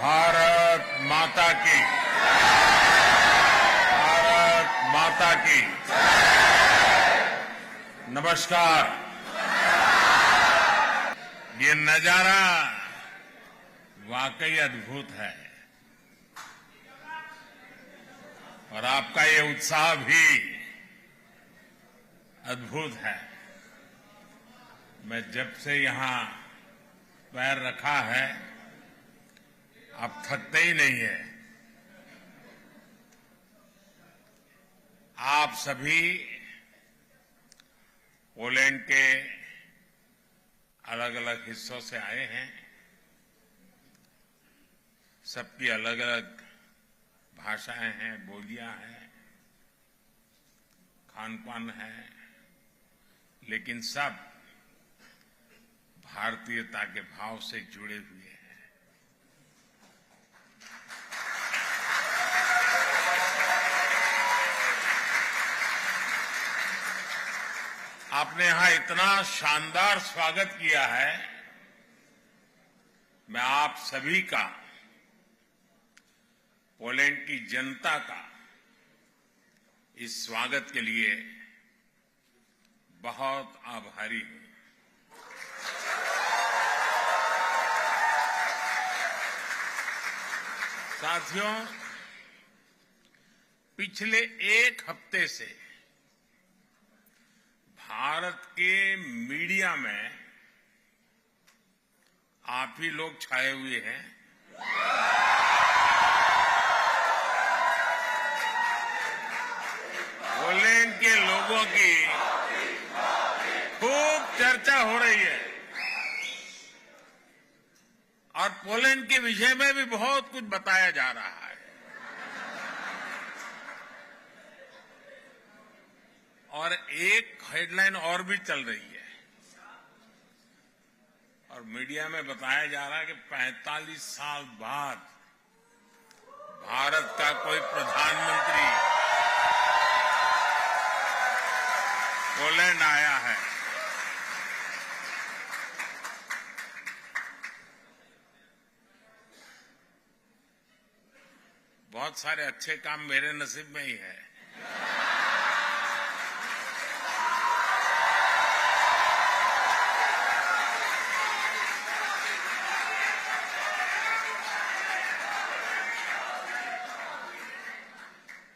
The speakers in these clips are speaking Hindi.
भारत माता की, भारत माता की। नमस्कार। ये नजारा वाकई अद्भुत है और आपका ये उत्साह भी अद्भुत है। मैं जब से यहां पैर रखा है, आप थकते ही नहीं है। आप सभी पोलैंड के अलग अलग हिस्सों से आए हैं। सबकी अलग अलग भाषाएं हैं, बोलियां हैं, खान पान है, लेकिन सब भारतीयता के भाव से जुड़े हुए हैं। आपने यहां इतना शानदार स्वागत किया है। मैं आप सभी का, पोलैंड की जनता का इस स्वागत के लिए बहुत आभारी हूं। साथियों, पिछले एक हफ्ते से भारत के मीडिया में आप ही लोग छाए हुए हैं। पोलैंड के लोगों की खूब चर्चा हो रही है और पोलैंड के विषय में भी बहुत कुछ बताया जा रहा है। और एक हेडलाइन और भी चल रही है और मीडिया में बताया जा रहा है कि 45 साल बाद भारत का कोई प्रधानमंत्री पोलैंड आया है। बहुत सारे अच्छे काम मेरे नसीब में ही है।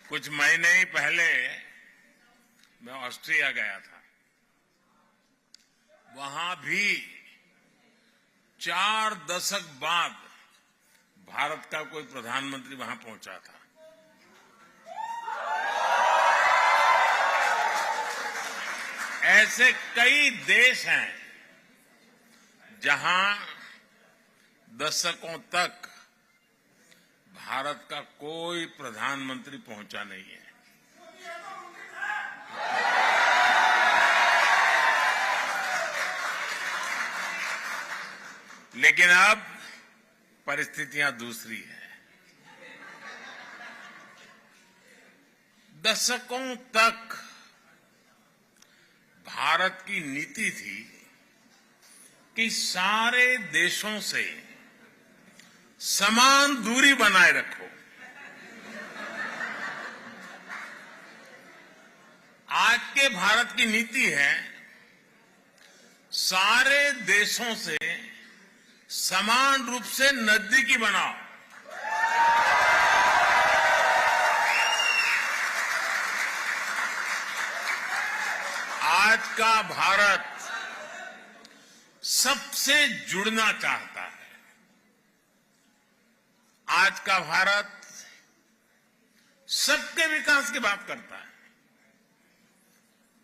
कुछ महीने ही पहले मैं ऑस्ट्रिया गया था। वहां भी 4 दशक बाद भारत का कोई प्रधानमंत्री वहां पहुंचा था। ऐसे कई देश हैं जहां दशकों तक भारत का कोई प्रधानमंत्री पहुंचा नहीं है। लेकिन अब परिस्थितियां दूसरी है। दशकों तक भारत की नीति थी कि सारे देशों से समान दूरी बनाए रखो। आज के भारत की नीति है सारे देशों से समान रूप से नजदीकी बनाओ। आज का भारत सबसे जुड़ना चाहता है। आज का भारत सबके विकास की बात करता है।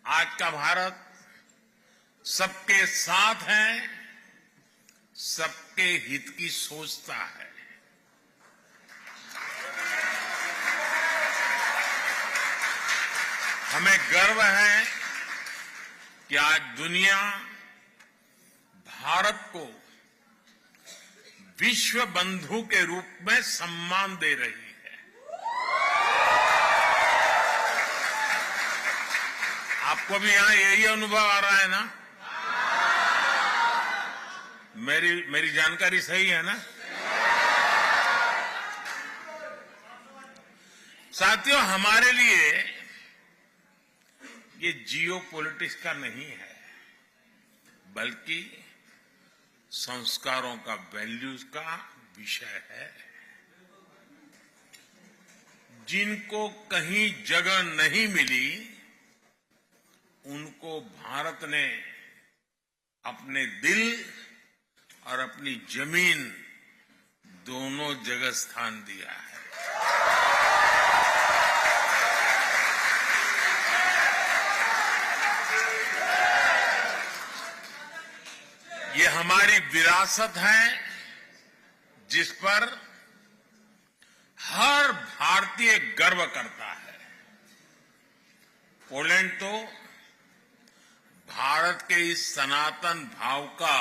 आज का भारत सबके साथ है, सबके हित की सोचता है। हमें गर्व है कि आज दुनिया भारत को विश्व बंधु के रूप में सम्मान दे रही है। आपको भी यहां यही अनुभव आ रहा है ना? मेरी जानकारी सही है ना? साथियों, हमारे लिए ये जियो पॉलिटिक्स का नहीं है, बल्कि संस्कारों का, वैल्यूज का विषय है। जिनको कहीं जगह नहीं मिली, उनको भारत ने अपने दिल और अपनी जमीन दोनों जगह स्थान दिया है। ये हमारी विरासत है, जिस पर हर भारतीय गर्व करता है। पोलैंड तो भारत के इस सनातन भाव का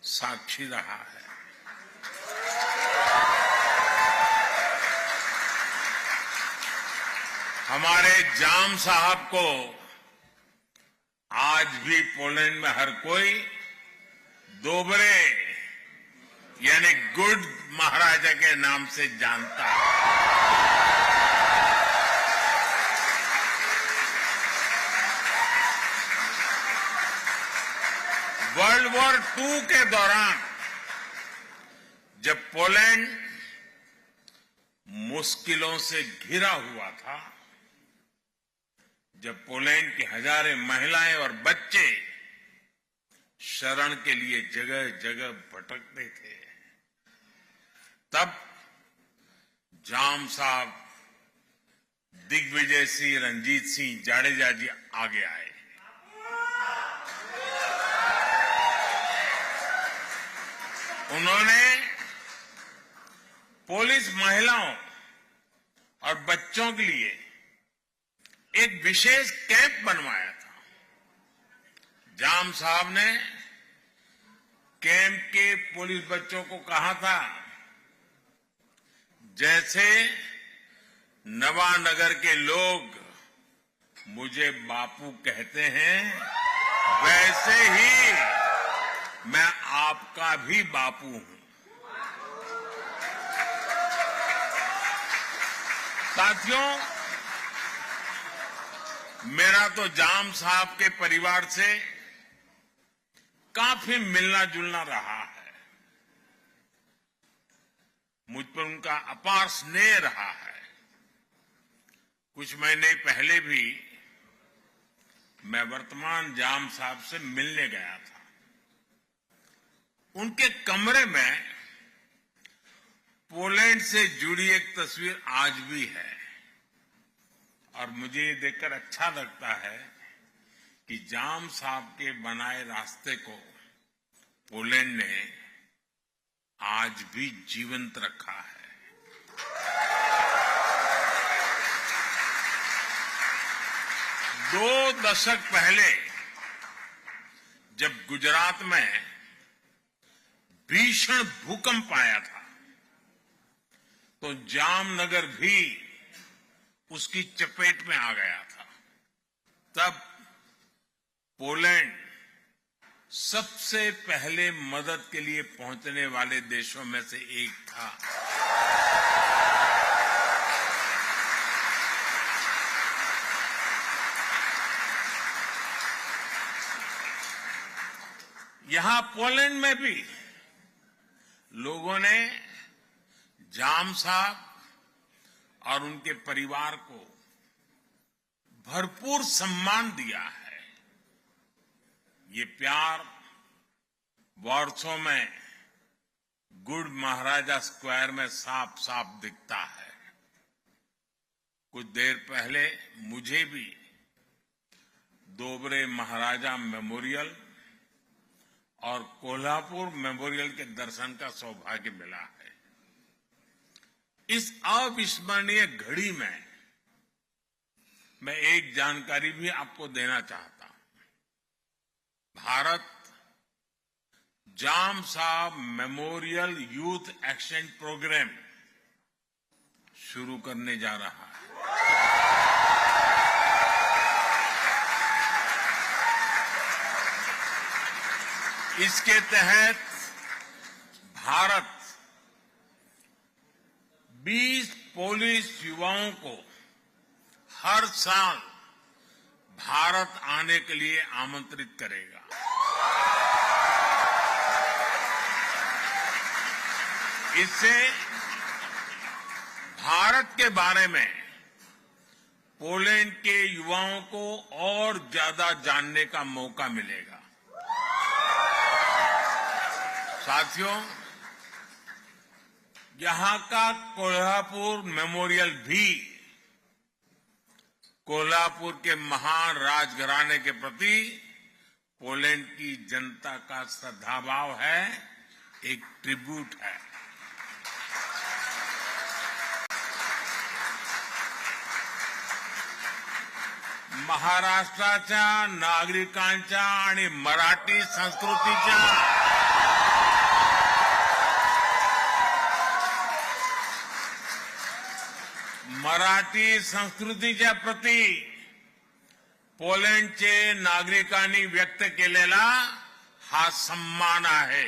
साक्षी रहा है। हमारे जाम साहब को आज भी पोलैंड में हर कोई दोबरे यानी गुड महाराजा के नाम से जानता है। वर्ल्ड वॉर II के दौरान जब पोलैंड मुश्किलों से घिरा हुआ था, जब पोलैंड की हजारों महिलाएं और बच्चे शरण के लिए जगह जगह भटकते थे, तब जाम साहब दिग्विजय सिंह, रंजीत सिंह जाडेजा जी आगे आए। उन्होंने पुलिस महिलाओं और बच्चों के लिए एक विशेष कैंप बनवाया था। जाम साहब ने कैंप के पुलिस बच्चों को कहा था, जैसे नवानगर के लोग मुझे बापू कहते हैं, वैसे ही मैं आपका भी बापू हूं। साथियों, मेरा तो जाम साहब के परिवार से काफी मिलना जुलना रहा है। मुझ पर उनका अपार स्नेह रहा है। कुछ महीने पहले भी मैं वर्तमान जाम साहब से मिलने गया था। उनके कमरे में पोलैंड से जुड़ी एक तस्वीर आज भी है, और मुझे ये देखकर अच्छा लगता है कि जाम साहब के बनाए रास्ते को पोलैंड ने आज भी जीवंत रखा है। 2 दशक पहले जब गुजरात में भीषण भूकंप आया था, तो जामनगर भी उसकी चपेट में आ गया था। तब पोलैंड सबसे पहले मदद के लिए पहुंचने वाले देशों में से एक था। यहां पोलैंड में भी लोगों ने जाम साहब और उनके परिवार को भरपूर सम्मान दिया है। ये प्यार वार्सो में गुड महाराजा स्क्वायर में साफ साफ दिखता है। कुछ देर पहले मुझे भी दोबरे महाराजा मेमोरियल और कोल्हापुर मेमोरियल के दर्शन का सौभाग्य मिला है। इस अविस्मरणीय घड़ी में मैं एक जानकारी भी आपको देना चाहता हूं। भारत जाम साहब मेमोरियल यूथ एक्सचेंज प्रोग्राम शुरू करने जा रहा है। इसके तहत भारत 20 पोलिश युवाओं को हर साल भारत आने के लिए आमंत्रित करेगा। इससे भारत के बारे में पोलैंड के युवाओं को और ज्यादा जानने का मौका मिलेगा। साथियों, यहां का कोल्हापुर मेमोरियल भी कोल्हापुर के महान राजघराने के प्रति पोलैंड की जनता का श्रद्धाभाव है, एक ट्रिब्यूट है। महाराष्ट्राच्या नागरिकांच्या आणि मराठी संस्कृतीच्या प्रती पोलंडचे नागरिकांनी व्यक्त केलेला हा सन्मान आहे।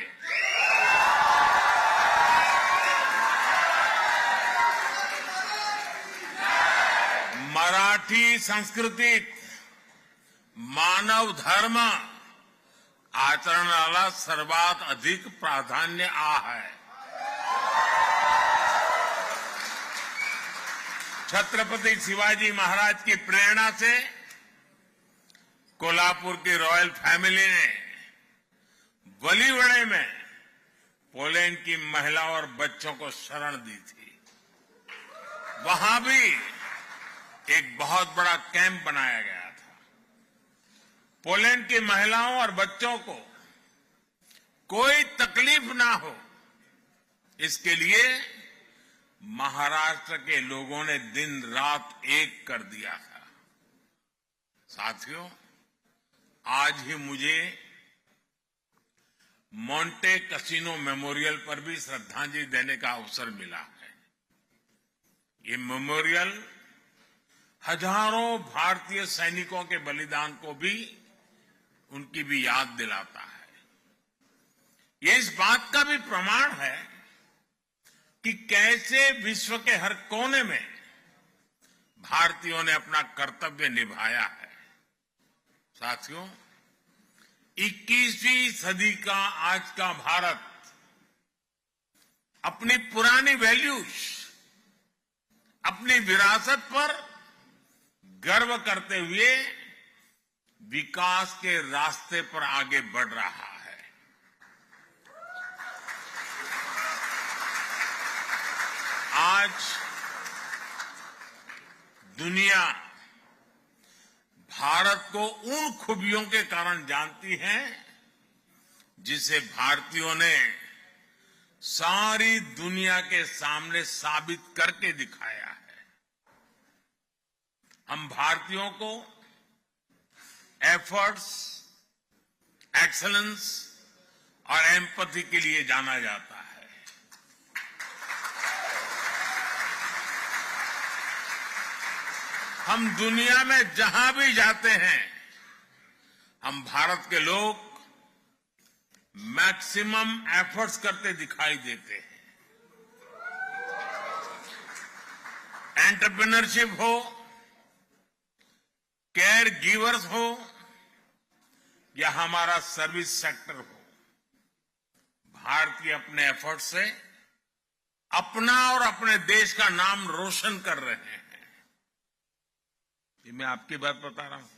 मराठी संस्कृतीत मानव धर्म आचरणाला सर्वात अधिक प्राधान्य आहे। छत्रपति शिवाजी महाराज की प्रेरणा से कोल्हापुर की रॉयल फैमिली ने वलीवड़े में पोलैंड की महिलाओं और बच्चों को शरण दी थी। वहां भी एक बहुत बड़ा कैंप बनाया गया था। पोलैंड की महिलाओं और बच्चों को कोई तकलीफ ना हो, इसके लिए महाराष्ट्र के लोगों ने दिन रात एक कर दिया था। साथियों, आज ही मुझे मोंटे कैसीनो मेमोरियल पर भी श्रद्धांजलि देने का अवसर मिला है। ये मेमोरियल हजारों भारतीय सैनिकों के बलिदान को भी, उनकी भी याद दिलाता है। ये इस बात का भी प्रमाण है कि कैसे विश्व के हर कोने में भारतीयों ने अपना कर्तव्य निभाया है। साथियों, 21वीं सदी का आज का भारत अपनी पुरानी वैल्यूज, अपनी विरासत पर गर्व करते हुए विकास के रास्ते पर आगे बढ़ रहा है। आज दुनिया भारत को उन खूबियों के कारण जानती है जिसे भारतीयों ने सारी दुनिया के सामने साबित करके दिखाया है। हम भारतीयों को एफर्ट्स, एक्सेलेंस और एम्पैथी के लिए जाना जाता है। हम दुनिया में जहां भी जाते हैं, हम भारत के लोग मैक्सिमम एफर्ट्स करते दिखाई देते हैं। एंटरप्रेन्योरशिप हो, केयर गिवर्स हो या हमारा सर्विस सेक्टर हो, भारतीय अपने एफर्ट से अपना और अपने देश का नाम रोशन कर रहे हैं। ये मैं आपकी बात बता रहा हूं।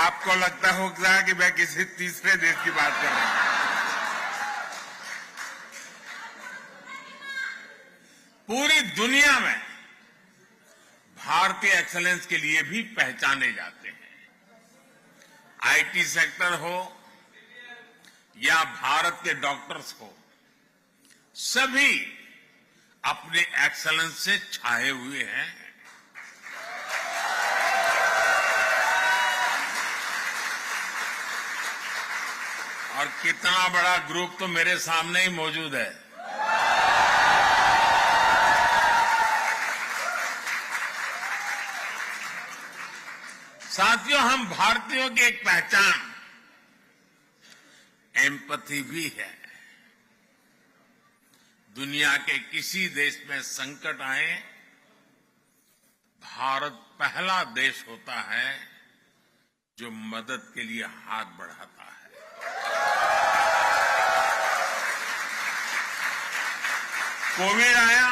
आपको लगता होगा कि मैं किसी तीसरे देश की बात कर रहा हूं। पूरी दुनिया में भारतीय एक्सेलेंस के लिए भी पहचाने जाते हैं। आईटी सेक्टर हो या भारत के डॉक्टर्स हो, सभी अपने एक्सेलेंस से छाए हुए हैं। और कितना बड़ा ग्रुप तो मेरे सामने ही मौजूद है। साथियों, हम भारतीयों की एक पहचान एम्पैथी भी है। दुनिया के किसी देश में संकट आए, भारत पहला देश होता है जो मदद के लिए हाथ बढ़ाता है। कोविड आया,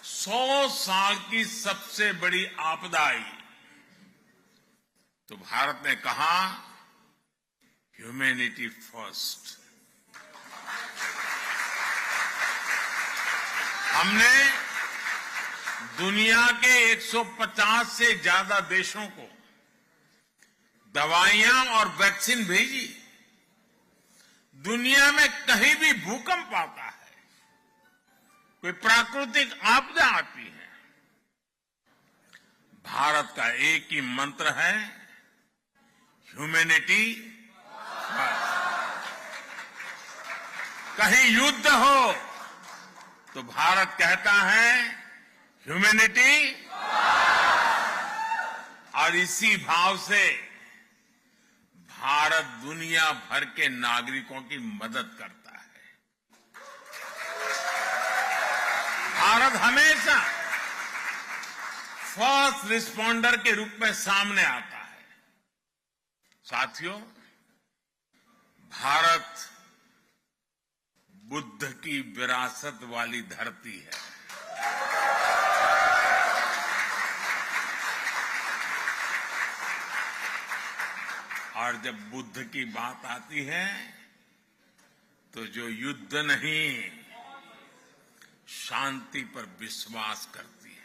100 साल की सबसे बड़ी आपदा आई, तो भारत ने कहा ह्यूमैनिटी फर्स्ट। हमने दुनिया के 150 से ज्यादा देशों को दवाइयां और वैक्सीन भेजी। दुनिया में कहीं भी भूकंप आता है, कोई प्राकृतिक आपदा आती है, भारत का एक ही मंत्र है, ह्यूमैनिटी फर्स्ट। कहीं युद्ध हो तो भारत कहता है ह्यूमैनिटी, और इसी भाव से भारत दुनिया भर के नागरिकों की मदद करता है। भारत हमेशा फर्स्ट रिस्पॉन्डर के रूप में सामने आता है। साथियों, भारत बुद्ध की विरासत वाली धरती है। और जब बुद्ध की बात आती है तो जो युद्ध नहीं, शांति पर विश्वास करती है।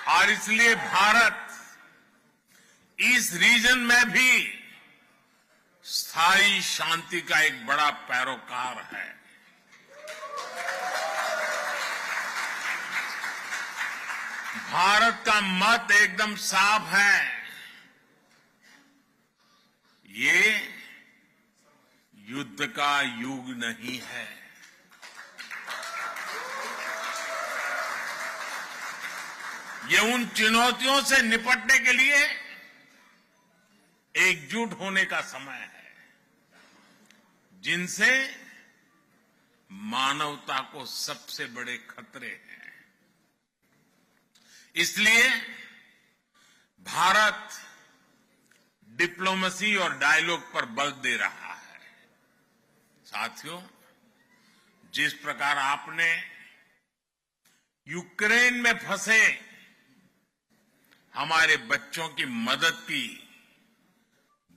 और इसलिए भारत इस रीजन में भी स्थायी शांति का एक बड़ा पैरोकार है। भारत का मत एकदम साफ है, ये युद्ध का युग नहीं है। ये उन चुनौतियों से निपटने के लिए एकजुट होने का समय है, जिनसे मानवता को सबसे बड़े खतरे हैं। इसलिए भारत डिप्लोमेसी और डायलॉग पर बल दे रहा है। साथियों, जिस प्रकार आपने यूक्रेन में फंसे हमारे बच्चों की मदद की,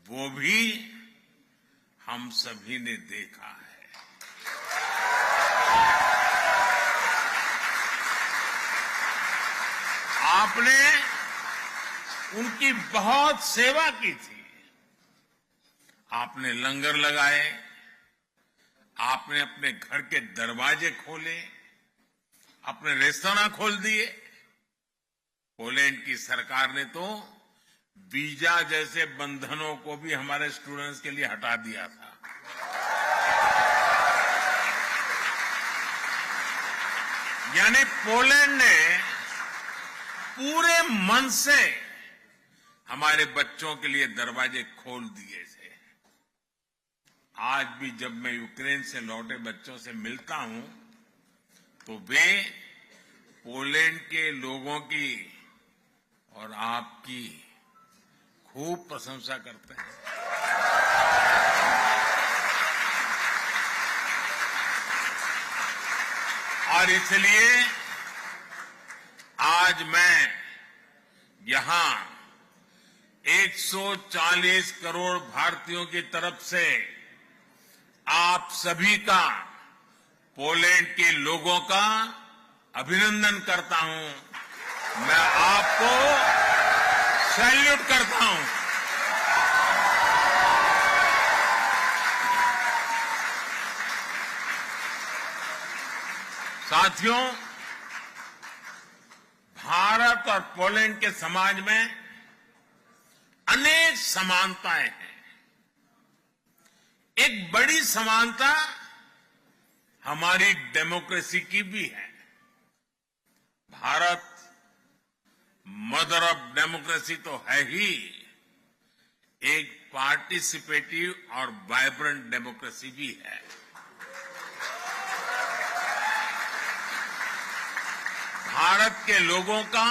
वो भी हम सभी ने देखा है। आपने उनकी बहुत सेवा की थी। आपने लंगर लगाए, आपने अपने घर के दरवाजे खोले, अपने रेस्तरां खोल दिए। पोलैंड की सरकार ने तो वीजा जैसे बंधनों को भी हमारे स्टूडेंट्स के लिए हटा दिया था। यानी पोलैंड ने पूरे मन से हमारे बच्चों के लिए दरवाजे खोल दिए थे। आज भी जब मैं यूक्रेन से लौटे बच्चों से मिलता हूं तो वे पोलैंड के लोगों की और आपकी खूब प्रशंसा करते हैं। और इसलिए आज मैं यहां 140 करोड़ भारतीयों की तरफ से आप सभी का, पोलैंड के लोगों का अभिनंदन करता हूं। मैं आपको सैल्यूट करता हूं। साथियों, भारत और पोलैंड के समाज में अनेक समानताएं हैं। एक बड़ी समानता हमारी डेमोक्रेसी की भी है। भारत मदर ऑफ डेमोक्रेसी तो है ही, एक पार्टिसिपेटिव और वाइब्रेंट डेमोक्रेसी भी है। भारत के लोगों का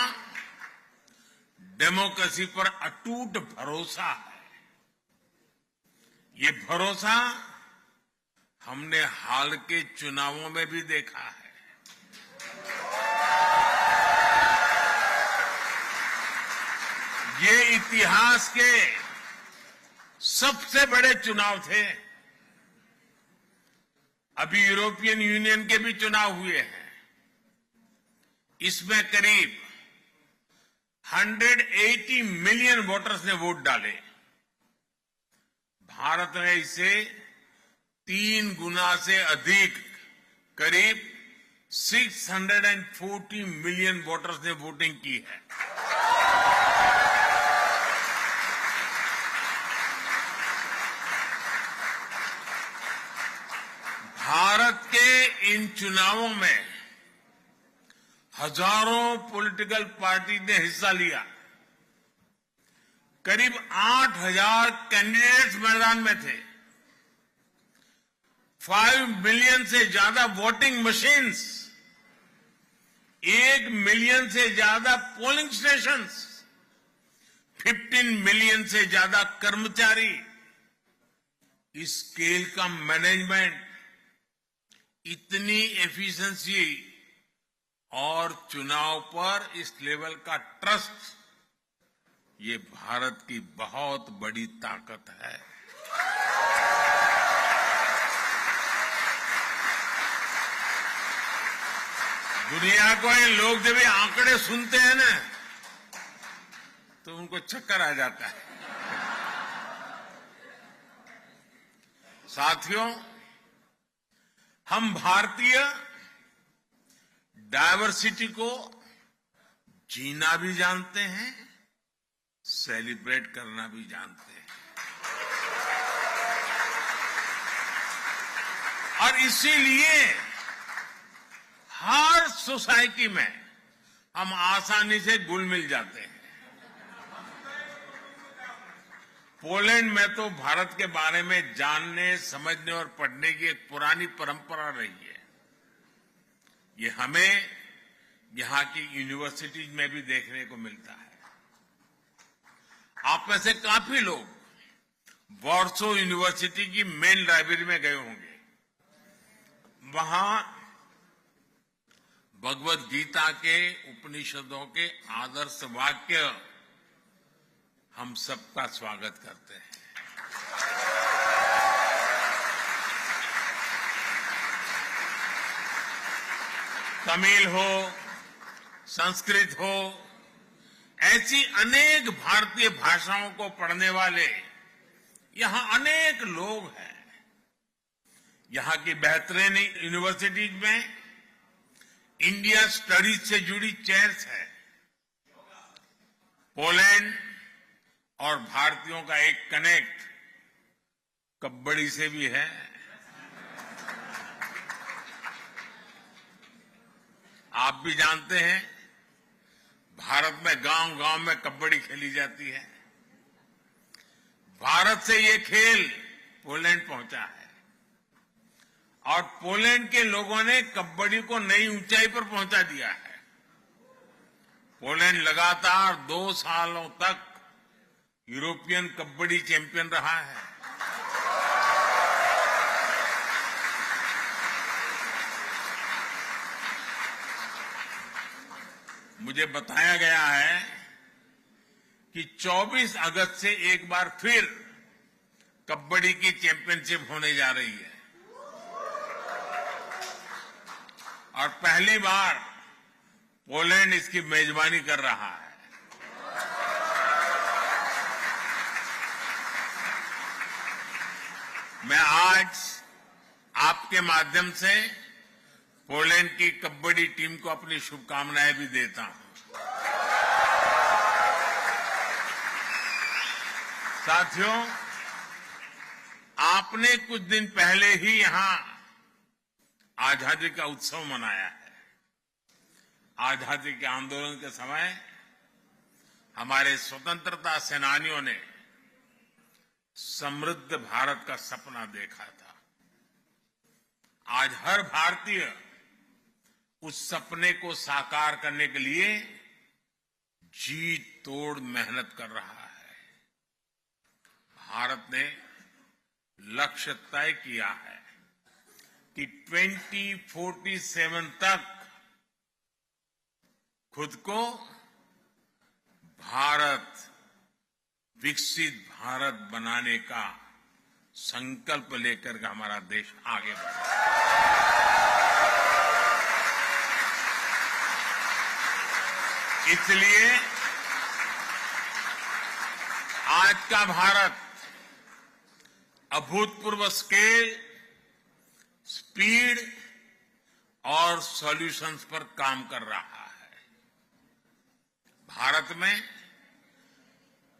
डेमोक्रेसी पर अटूट भरोसा है। ये भरोसा हमने हाल के चुनावों में भी देखा है। ये इतिहास के सबसे बड़े चुनाव थे। अभी यूरोपियन यूनियन के भी चुनाव हुए हैं। इसमें करीब 180 मिलियन वोटर्स ने वोट डाले। भारत ने इसे 3 गुना से अधिक, करीब 640 मिलियन वोटर्स ने वोटिंग की है। भारत के इन चुनावों में हजारों पॉलिटिकल पार्टी ने हिस्सा लिया। करीब 8000 कैंडिडेट्स मैदान में थे। 5 मिलियन से ज्यादा वोटिंग मशीन्स, 1 मिलियन से ज्यादा पोलिंग स्टेशंस, 15 मिलियन से ज्यादा कर्मचारी। इस स्केल का मैनेजमेंट, इतनी एफिशिएंसी और चुनाव पर इस लेवल का ट्रस्ट, ये भारत की बहुत बड़ी ताकत है। दुनिया को ये लोग जब ये आंकड़े सुनते हैं ना, तो उनको चक्कर आ जाता है। साथियों, हम भारतीय डायवर्सिटी को जीना भी जानते हैं, सेलिब्रेट करना भी जानते हैं। और इसीलिए हर सोसाइटी में हम आसानी से घुल मिल जाते हैं। पोलैंड में तो भारत के बारे में जानने, समझने और पढ़ने की एक पुरानी परंपरा रही है। ये हमें यहां की यूनिवर्सिटीज में भी देखने को मिलता है। आप में से काफी लोग वॉर्सो यूनिवर्सिटी की मेन लाइब्रेरी में गए होंगे। वहां भगवत गीता के, उपनिषदों के आदर्श वाक्य हम सबका स्वागत करते हैं। तमिल हो, संस्कृत हो, ऐसी अनेक भारतीय भाषाओं को पढ़ने वाले यहां अनेक लोग हैं। यहां की बेहतरीन यूनिवर्सिटीज में इंडिया स्टडीज से जुड़ी चेयर्स है। पोलैंड और भारतीयों का एक कनेक्ट कबड्डी से भी है। आप भी जानते हैं, भारत में गांव-गांव में कबड्डी खेली जाती है। भारत से ये खेल पोलैंड पहुंचा है और पोलैंड के लोगों ने कबड्डी को नई ऊंचाई पर पहुंचा दिया है। पोलैंड लगातार 2 सालों तक यूरोपियन कबड्डी चैंपियन रहा है। मुझे बताया गया है कि 24 अगस्त से एक बार फिर कबड्डी की चैंपियनशिप होने जा रही है और पहली बार पोलैंड इसकी मेजबानी कर रहा है। मैं आज आपके माध्यम से पोलैंड की कबड्डी टीम को अपनी शुभकामनाएं भी देता हूं। साथियों, आपने कुछ दिन पहले ही यहां आजादी का उत्सव मनाया है। आजादी के आंदोलन के समय हमारे स्वतंत्रता सेनानियों ने समृद्ध भारत का सपना देखा था। आज हर भारतीय उस सपने को साकार करने के लिए जी तोड़ मेहनत कर रहा है। भारत ने लक्ष्य तय किया है कि 2047 तक खुद को विकसित भारत बनाने का संकल्प लेकर के हमारा देश आगे बढ़े। इसलिए आज का भारत अभूतपूर्व स्केल, स्पीड और सॉल्यूशंस पर काम कर रहा है। भारत में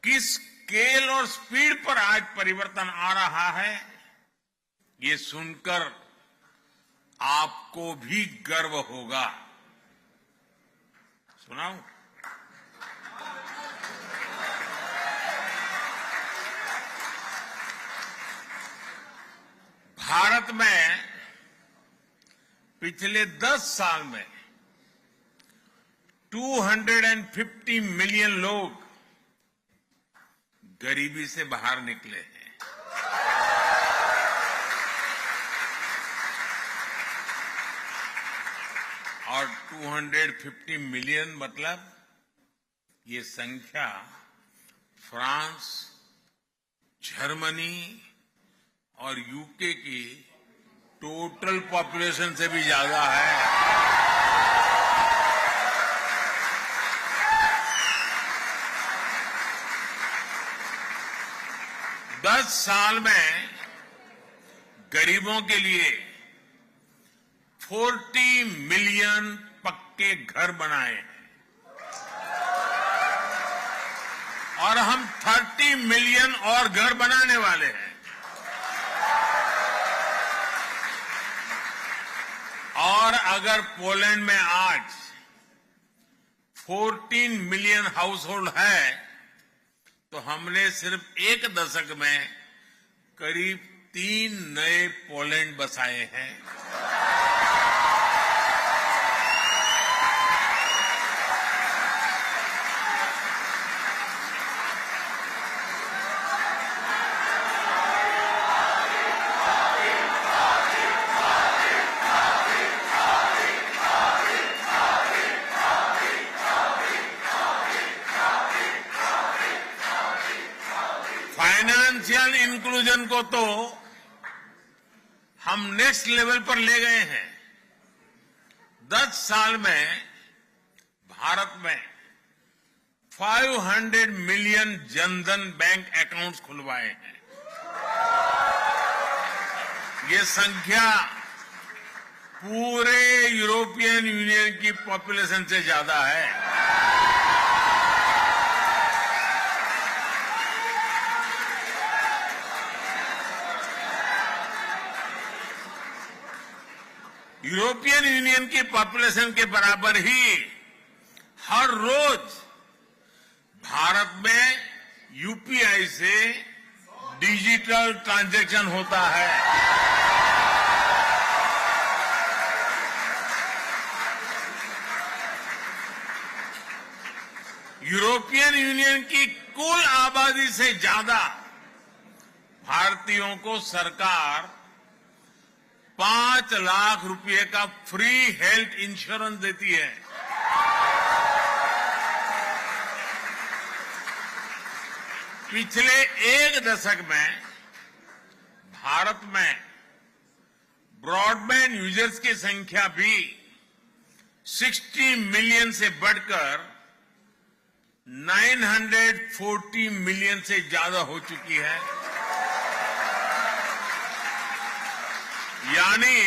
किस स्केल और स्पीड पर आज परिवर्तन आ रहा है, ये सुनकर आपको भी गर्व होगा। सुनाऊं? भारत में पिछले 10 साल में 250 मिलियन लोग गरीबी से बाहर निकले हैं। और 250 मिलियन मतलब ये संख्या फ्रांस, जर्मनी और यूके की टोटल पॉपुलेशन से भी ज्यादा है। 10 साल में गरीबों के लिए 40 मिलियन पक्के घर बनाए हैं और हम 30 मिलियन और घर बनाने वाले हैं। और अगर पोलैंड में आज 14 मिलियन हाउस होल्ड है तो हमने सिर्फ एक दशक में करीब 3 नए पोलैंड बसाए हैं। फाइनेंशियल इंक्लूजन को तो हम नेक्स्ट लेवल पर ले गए हैं। 10 साल में भारत में 500 मिलियन जनधन बैंक अकाउंट्स खुलवाए हैं। ये संख्या पूरे यूरोपियन यूनियन की पॉपुलेशन से ज्यादा है। यूरोपियन यूनियन की पॉपुलेशन के बराबर ही हर रोज भारत में यूपीआई से डिजिटल ट्रांजैक्शन होता है। यूरोपियन यूनियन की कुल आबादी से ज्यादा भारतीयों को सरकार 5 लाख रुपए का फ्री हेल्थ इंश्योरेंस देती है। पिछले एक दशक में भारत में ब्रॉडबैंड यूजर्स की संख्या भी 60 मिलियन से बढ़कर 940 मिलियन से ज्यादा हो चुकी है। यानी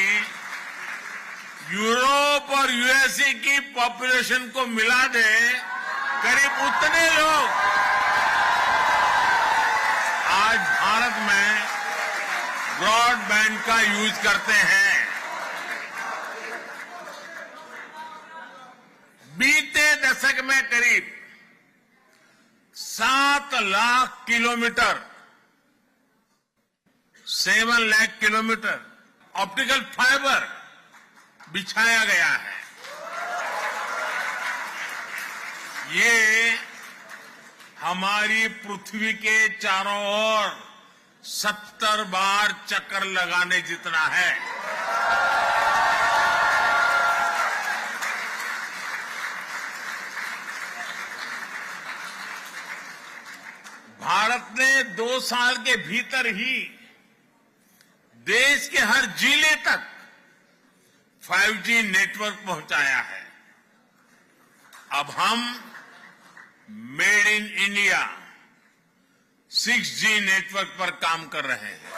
यूरोप और यूएसए की पॉपुलेशन को मिला दे करीब उतने लोग आज भारत में ब्रॉडबैंड का यूज करते हैं। बीते दशक में करीब 7 lakh kilometre 7 lakh kilometre optical fibre बिछाया गया है। ये हमारी पृथ्वी के चारों ओर 70 बार चक्कर लगाने जितना है। भारत ने 2 साल के भीतर ही देश के हर जिले तक 5G नेटवर्क पहुंचाया है। अब हम made in India 6G network पर काम कर रहे हैं।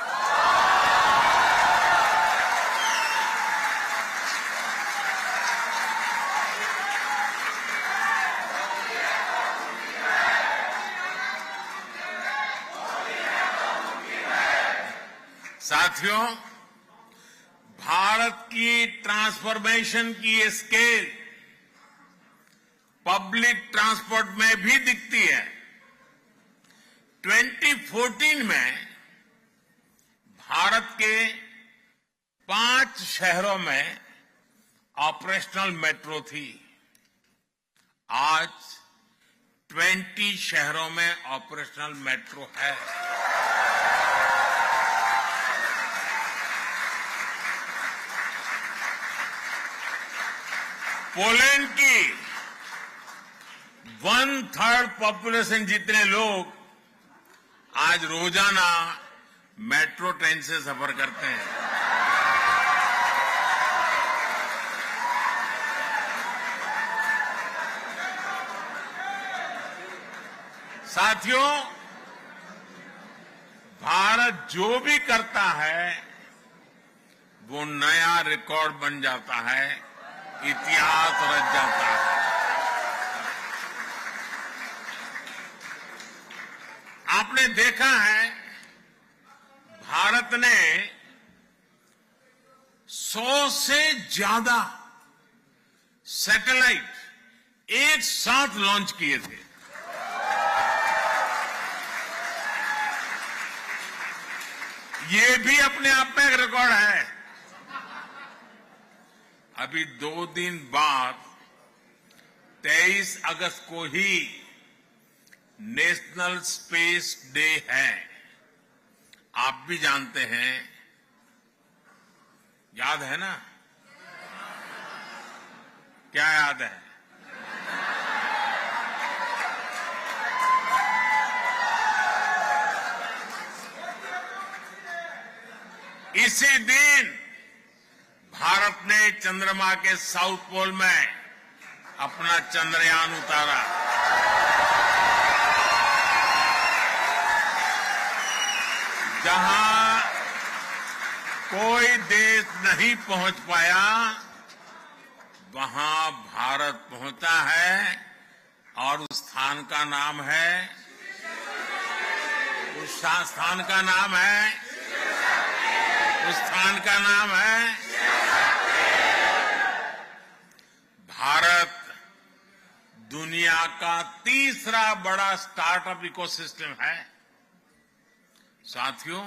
साथियों, भारत की ट्रांसफॉर्मेशन की ये स्केल पब्लिक ट्रांसपोर्ट में भी दिखती है। 2014 में भारत के 5 शहरों में ऑपरेशनल मेट्रो थी। आज 20 शहरों में ऑपरेशनल मेट्रो है। पोलैंड की 1/3 पॉपुलेशन जितने लोग आज रोजाना मेट्रो ट्रेन से सफर करते हैं। साथियों, भारत जो भी करता है वो नया रिकॉर्ड बन जाता है, इतिहास रच जाता है। आपने देखा है भारत ने 100 से ज्यादा सैटेलाइट एक साथ लॉन्च किए थे। ये भी अपने आप में एक रिकॉर्ड है। अभी 2 दिन बाद 23 अगस्त को ही नेशनल स्पेस डे है। आप भी जानते हैं, याद है ना? क्या याद है? इसी दिन भारत ने चंद्रमा के साउथ पोल में अपना चंद्रयान उतारा। जहां कोई देश नहीं पहुंच पाया, वहां भारत पहुंचा है और उस स्थान का नाम है, उस स्थान का नाम है, उस स्थान का नाम है भारत। दुनिया का तीसरा बड़ा स्टार्टअप इकोसिस्टम है। साथियों,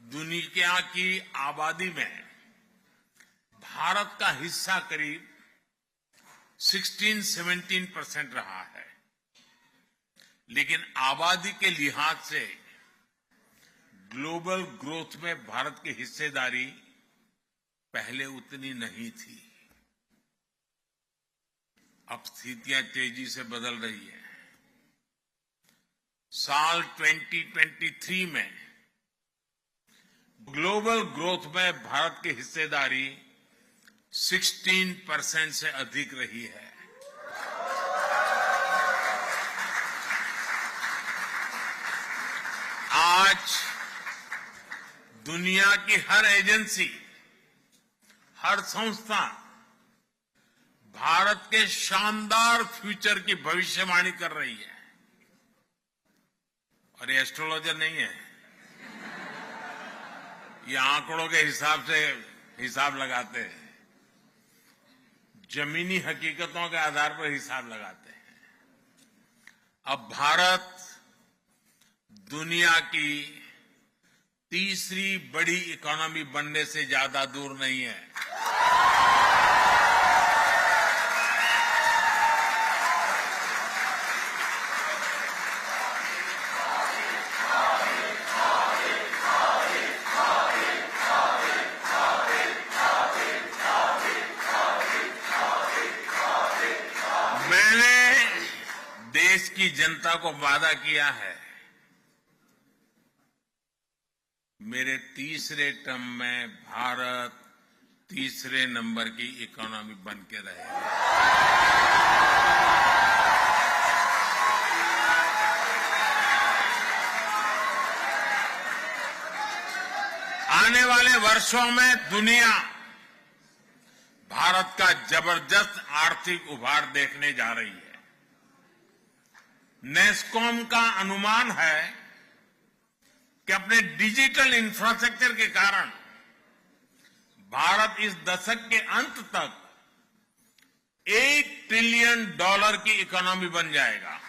दुनिया की आबादी में भारत का हिस्सा करीब 16-17% रहा है, लेकिन आबादी के लिहाज से ग्लोबल ग्रोथ में भारत की हिस्सेदारी पहले उतनी नहीं थी। अब स्थितियां तेजी से बदल रही है। साल 2023 में ग्लोबल ग्रोथ में भारत की हिस्सेदारी 16% से अधिक रही है। आज दुनिया की हर एजेंसी, हर संस्था भारत के शानदार फ्यूचर की भविष्यवाणी कर रही है और ये एस्ट्रोलॉजर नहीं है, ये आंकड़ों के हिसाब से हिसाब लगाते हैं, जमीनी हकीकतों के आधार पर हिसाब लगाते हैं। अब भारत दुनिया की तीसरी बड़ी इकोनॉमी बनने से ज्यादा दूर नहीं है। मैंने देश की जनता को वादा किया है, मेरे तीसरे टर्म में भारत तीसरे नंबर की इकोनॉमी बन के रहेगा। आने वाले वर्षों में दुनिया भारत का जबरदस्त आर्थिक उभार देखने जा रही है। नेस्कॉम का अनुमान है कि अपने डिजिटल इंफ्रास्ट्रक्चर के कारण भारत इस दशक के अंत तक $1 ट्रिलियन की इकोनॉमी बन जाएगा।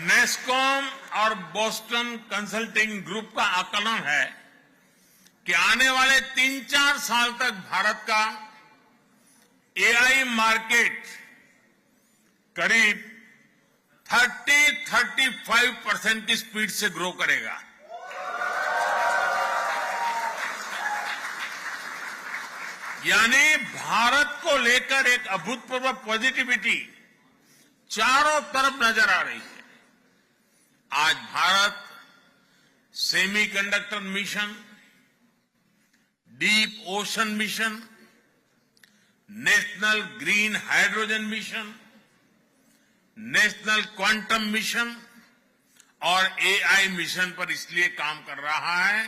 नेस्कॉम और बोस्टन कंसल्टिंग ग्रुप का आकलन है कि आने वाले 3-4 साल तक भारत का एआई मार्केट करीब 30-35% की स्पीड से ग्रो करेगा। यानी भारत को लेकर एक अभूतपूर्व पॉजिटिविटी चारों तरफ नजर आ रही है। आज Bharat semiconductor mission, deep ocean mission, national green hydrogen mission, national quantum mission और एआई मिशन पर इसलिए काम कर रहा है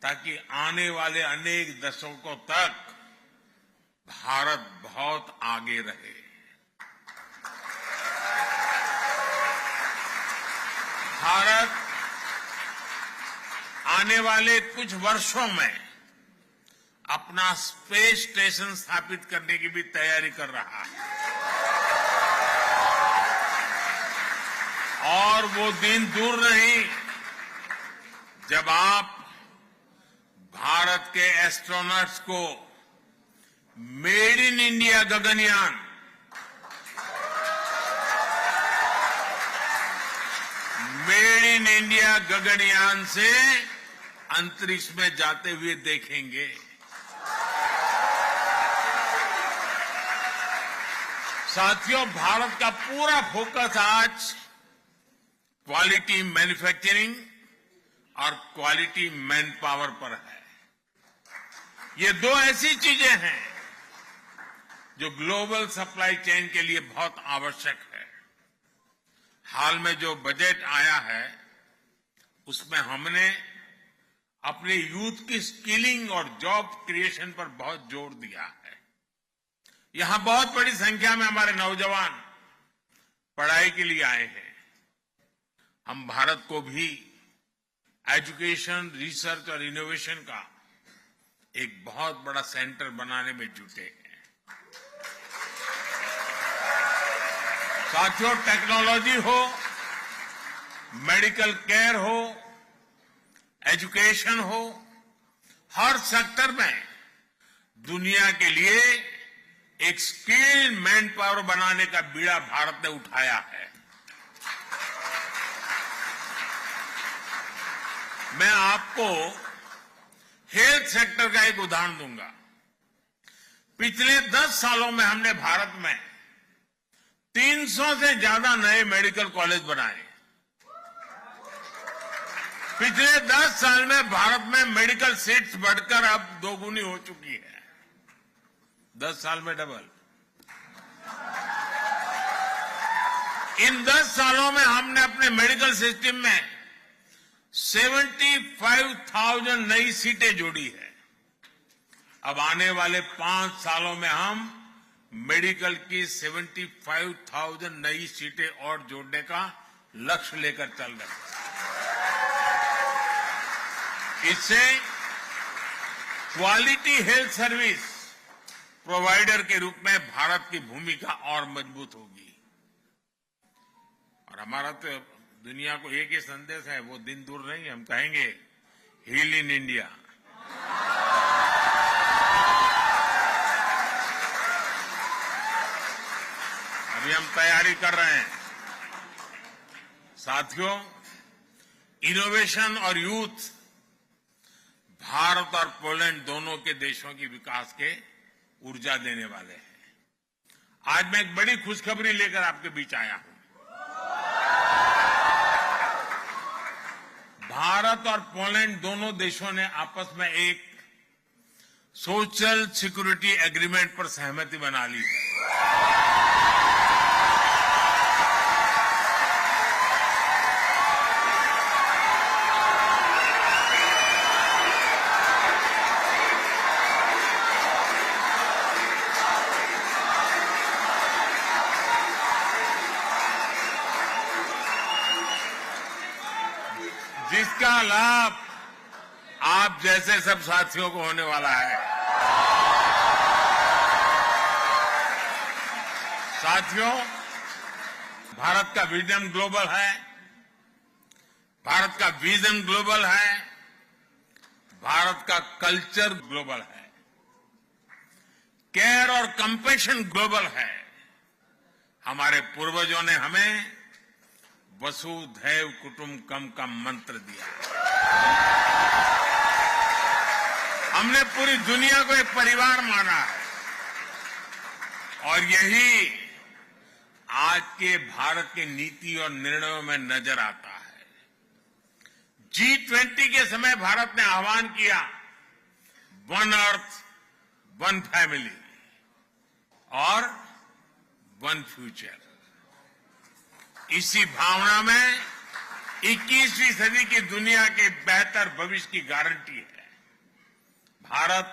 ताकि आने वाले अनेक दशकों तक भारत बहुत आगे रहे। भारत आने वाले कुछ वर्षों में अपना स्पेस स्टेशन स्थापित करने की भी तैयारी कर रहा है और वो दिन दूर नहीं जब आप भारत के एस्ट्रोनॉट्स को made in India Gaganyaan, made in India Gaganyaan से अंतरिक्ष में जाते हुए देखेंगे। साथियों, भारत का पूरा फोकस आज क्वालिटी मैन्युफैक्चरिंग और क्वालिटी मैन पावर पर है। ये दो ऐसी चीजें हैं जो ग्लोबल सप्लाई चेन के लिए बहुत आवश्यक है। हाल में जो बजट आया है उसमें हमने अपने यूथ की स्किलिंग और जॉब क्रिएशन पर बहुत जोर दिया है। यहां बहुत बड़ी संख्या में हमारे नौजवान पढ़ाई के लिए आए हैं। हम भारत को भी एजुकेशन, रिसर्च और इनोवेशन का एक बहुत बड़ा सेंटर बनाने में जुटे हैं। साथियों, टेक्नोलॉजी हो, मेडिकल केयर हो, एजुकेशन हो, हर सेक्टर में दुनिया के लिए एक स्किल्ड मैन पावर बनाने का बीड़ा भारत ने उठाया है। मैं आपको हेल्थ सेक्टर का एक उदाहरण दूंगा। पिछले 10 सालों में हमने भारत में 300 से ज्यादा नए मेडिकल कॉलेज बनाए। पिछले 10 साल में भारत में मेडिकल सीट्स बढ़कर अब 2 गुनी हो चुकी है। 10 साल में डबल। इन 10 सालों में हमने अपने मेडिकल सिस्टम में 75,000 नई सीटें जोड़ी है। अब आने वाले 5 सालों में हम मेडिकल की 75,000 नई सीटें और जोड़ने का लक्ष्य लेकर चल रहे हैं। इससे क्वालिटी हेल्थ सर्विस प्रोवाइडर के रूप में भारत की भूमिका और मजबूत होगी। और हमारा तो दुनिया को एक ही संदेश है, वो दिन दूर नहीं, हम कहेंगे हील इन इंडिया। अभी हम तैयारी कर रहे हैं। साथियों, इनोवेशन और यूथ भारत और पोलैंड दोनों के देशों की विकास के ऊर्जा देने वाले हैं। आज मैं एक बड़ी खुशखबरी लेकर आपके बीच आया हूं। भारत और पोलैंड दोनों देशों ने आपस में एक सोशल सिक्योरिटी एग्रीमेंट पर सहमति बना ली है। जिसका लाभ आप जैसे सब साथियों को होने वाला है। साथियों, भारत का विजन ग्लोबल है। भारत का विजन ग्लोबल है। भारत का कल्चर ग्लोबल है। केयर और कंपैशन ग्लोबल है। हमारे पूर्वजों ने हमें वसुधैव कुटुंबकम का मंत्र दिया। हमने पूरी दुनिया को एक परिवार माना है और यही आज के भारत के नीति और निर्णयों में नजर आता है। G20 के समय भारत ने आह्वान किया, वन अर्थ, वन फैमिली और वन फ्यूचर। इसी भावना में 21वीं सदी की दुनिया के बेहतर भविष्य की गारंटी है। भारत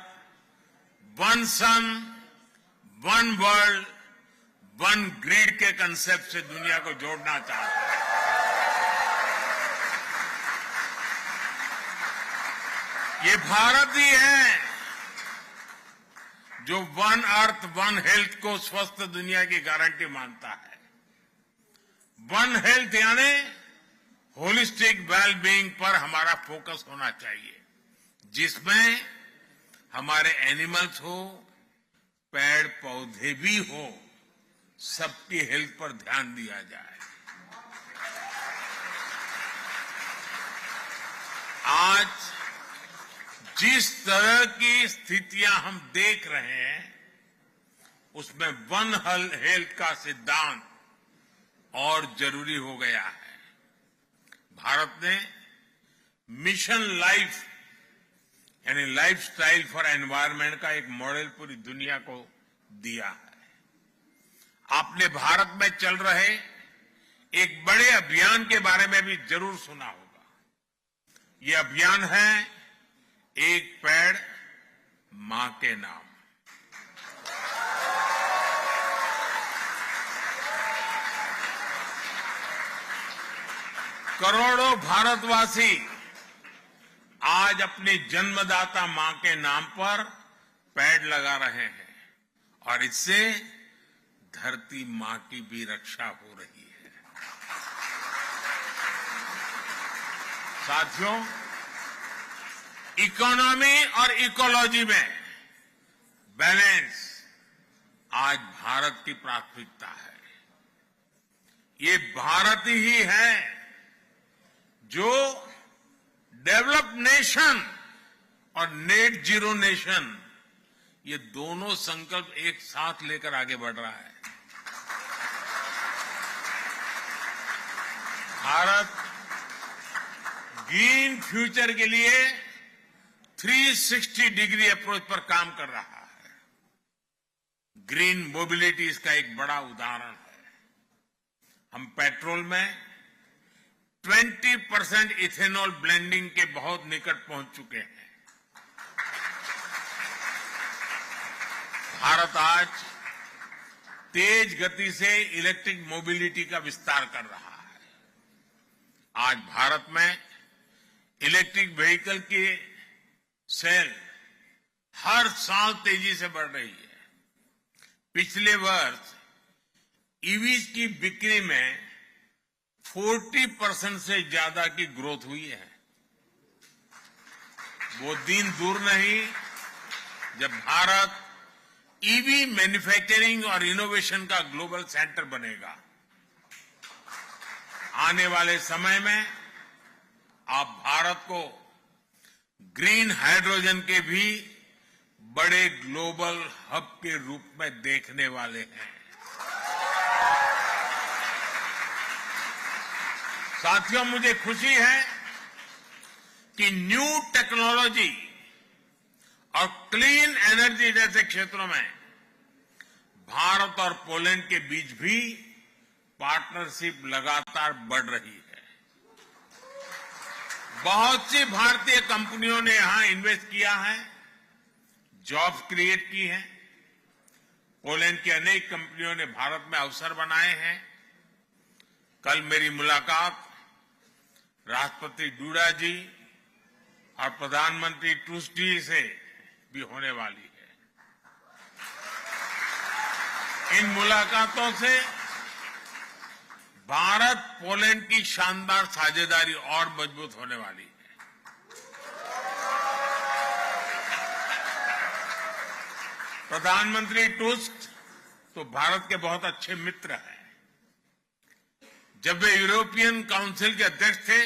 वन सन, वन वर्ल्ड, वन ग्रिड के कंसेप्ट से दुनिया को जोड़ना चाहता है। ये भारत ही है जो वन अर्थ, वन हेल्थ को स्वस्थ दुनिया की गारंटी मानता है। वन हेल्थ यानी होलिस्टिक वेलबींग पर हमारा फोकस होना चाहिए, जिसमें हमारे एनिमल्स हो, पेड़ पौधे भी हो, सबकी हेल्थ पर ध्यान दिया जाए। आज जिस तरह की स्थितियां हम देख रहे हैं, उसमें वन हेल्थ का सिद्धांत और जरूरी हो गया है। भारत ने मिशन लाइफ यानी लाइफस्टाइल फॉर एनवायरनमेंट का एक मॉडल पूरी दुनिया को दिया है। आपने भारत में चल रहे एक बड़े अभियान के बारे में भी जरूर सुना होगा। ये अभियान है एक पेड़ मां के नाम। करोड़ों भारतवासी आज अपनी जन्मदाता मां के नाम पर पेड़ लगा रहे हैं और इससे धरती मां की भी रक्षा हो रही है। साथियों, इकोनॉमी और इकोलॉजी में बैलेंस आज भारत की प्राथमिकता है। ये भारत ही है जो डेवलप्ड नेशन और नेट जीरो नेशन, ये दोनों संकल्प एक साथ लेकर आगे बढ़ रहा है। भारत ग्रीन फ्यूचर के लिए 360 डिग्री अप्रोच पर काम कर रहा है। ग्रीन मोबिलिटी इसका एक बड़ा उदाहरण है। हम पेट्रोल में 20% इथेनॉल ब्लेंडिंग के बहुत निकट पहुंच चुके हैं। भारत आज तेज गति से इलेक्ट्रिक मोबिलिटी का विस्तार कर रहा है। आज भारत में इलेक्ट्रिक व्हीकल की सेल हर साल तेजी से बढ़ रही है। पिछले वर्ष ईवीज की बिक्री में 40% से ज्यादा की ग्रोथ हुई है। वो दिन दूर नहीं जब भारत ईवी मैन्युफैक्चरिंग और इनोवेशन का ग्लोबल सेंटर बनेगा। आने वाले समय में आप भारत को ग्रीन हाइड्रोजन के भी बड़े ग्लोबल हब के रूप में देखने वाले हैं। साथियों, मुझे खुशी है कि न्यू टेक्नोलॉजी और क्लीन एनर्जी जैसे क्षेत्रों में भारत और पोलैंड के बीच भी पार्टनरशिप लगातार बढ़ रही है। बहुत सी भारतीय कंपनियों ने यहां इन्वेस्ट किया है, जॉब्स क्रिएट की हैं। पोलैंड की अनेक कंपनियों ने भारत में अवसर बनाए हैं। कल मेरी मुलाकात राष्ट्रपति डूडा जी और प्रधानमंत्री टूस्डी से भी होने वाली है। इन मुलाकातों से भारत पोलैंड की शानदार साझेदारी और मजबूत होने वाली है। प्रधानमंत्री टूस्क तो भारत के बहुत अच्छे मित्र हैं। जब वे यूरोपियन काउंसिल के अध्यक्ष थे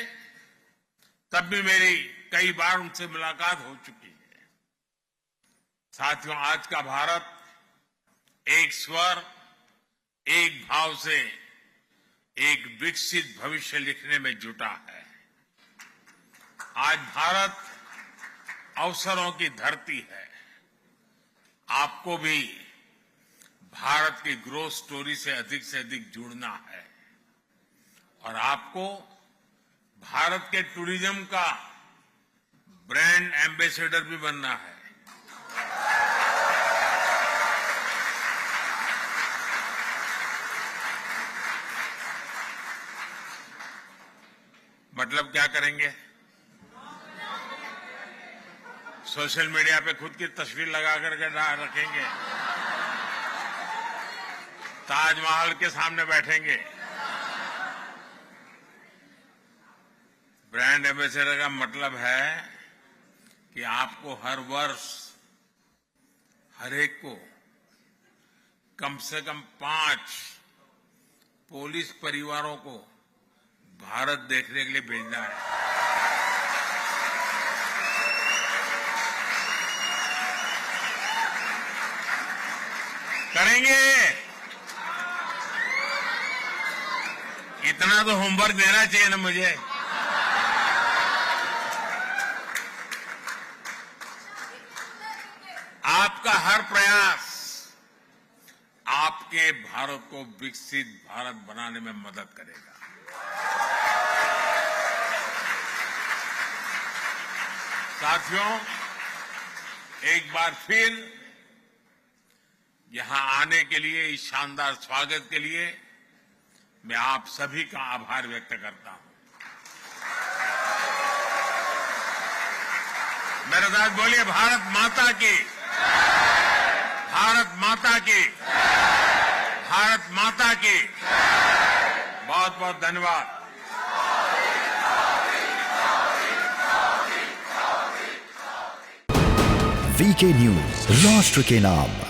तब भी मेरी कई बार उनसे मुलाकात हो चुकी है। साथियों, आज का भारत एक स्वर, एक भाव से एक विकसित भविष्य लिखने में जुटा है। आज भारत अवसरों की धरती है। आपको भी भारत की ग्रोथ स्टोरी से अधिक जुड़ना है और आपको भारत के टूरिज्म का ब्रांड एम्बेसडर भी बनना है। मतलब क्या करेंगे? सोशल मीडिया पे खुद की तस्वीर लगा करके रखेंगे, ताजमहल के सामने बैठेंगे। ब्रांड एम्बेसडर का मतलब है कि आपको हर वर्ष हर एक को कम से कम 5 पुलिस परिवारों को भारत देखने के लिए भेजना है। करेंगे? इतना तो होमवर्क देना चाहिए ना मुझे। आपका हर प्रयास आपके भारत को विकसित भारत बनाने में मदद करेगा। साथियों, एक बार फिर यहां आने के लिए, इस शानदार स्वागत के लिए मैं आप सभी का आभार व्यक्त करता हूं। मेरे साथ बोलिए, भारत माता की, भारत माता की, भारत माता की। बहुत बहुत धन्यवाद। वीके न्यूज, राष्ट्र के नाम।